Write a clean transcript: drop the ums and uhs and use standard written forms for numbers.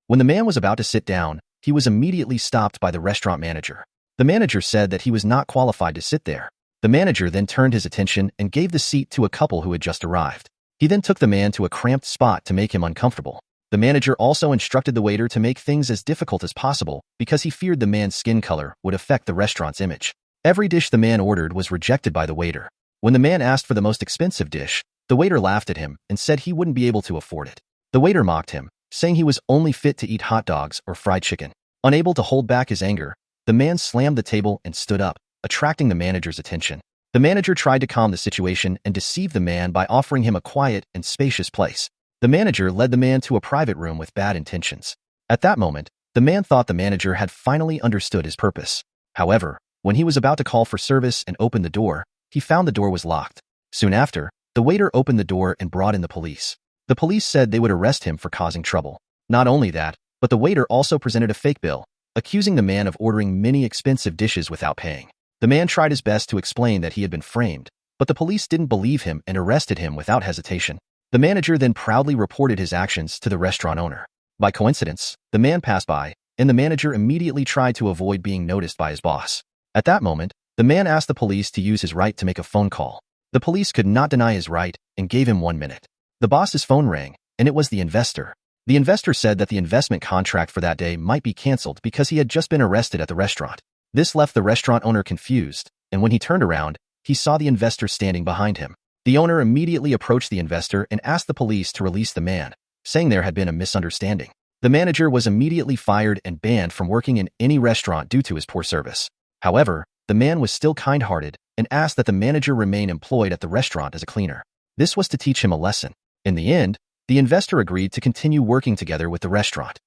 When the man was about to sit down, he was immediately stopped by the restaurant manager. The manager said that he was not qualified to sit there. The manager then turned his attention and gave the seat to a couple who had just arrived. He then took the man to a cramped spot to make him uncomfortable. The manager also instructed the waiter to make things as difficult as possible because he feared the man's skin color would affect the restaurant's image. Every dish the man ordered was rejected by the waiter. When the man asked for the most expensive dish, the waiter laughed at him and said he wouldn't be able to afford it. The waiter mocked him, saying he was only fit to eat hot dogs or fried chicken. Unable to hold back his anger, the man slammed the table and stood up, attracting the manager's attention. The manager tried to calm the situation and deceive the man by offering him a quiet and spacious place. The manager led the man to a private room with bad intentions. At that moment, the man thought the manager had finally understood his purpose. However, when he was about to call for service and open the door, he found the door was locked. Soon after, the waiter opened the door and brought in the police. The police said they would arrest him for causing trouble. Not only that, but the waiter also presented a fake bill, accusing the man of ordering many expensive dishes without paying. The man tried his best to explain that he had been framed, but the police didn't believe him and arrested him without hesitation. The manager then proudly reported his actions to the restaurant owner. By coincidence, the man passed by, and the manager immediately tried to avoid being noticed by his boss. At that moment, the man asked the police to use his right to make a phone call. The police could not deny his right and gave him 1 minute. The boss's phone rang, and it was the investor. The investor said that the investment contract for that day might be canceled because he had just been arrested at the restaurant. This left the restaurant owner confused, and when he turned around, he saw the investor standing behind him. The owner immediately approached the investor and asked the police to release the man, saying there had been a misunderstanding. The manager was immediately fired and banned from working in any restaurant due to his poor service. However, the man was still kind-hearted and asked that the manager remain employed at the restaurant as a cleaner. This was to teach him a lesson. In the end, the investor agreed to continue working together with the restaurant.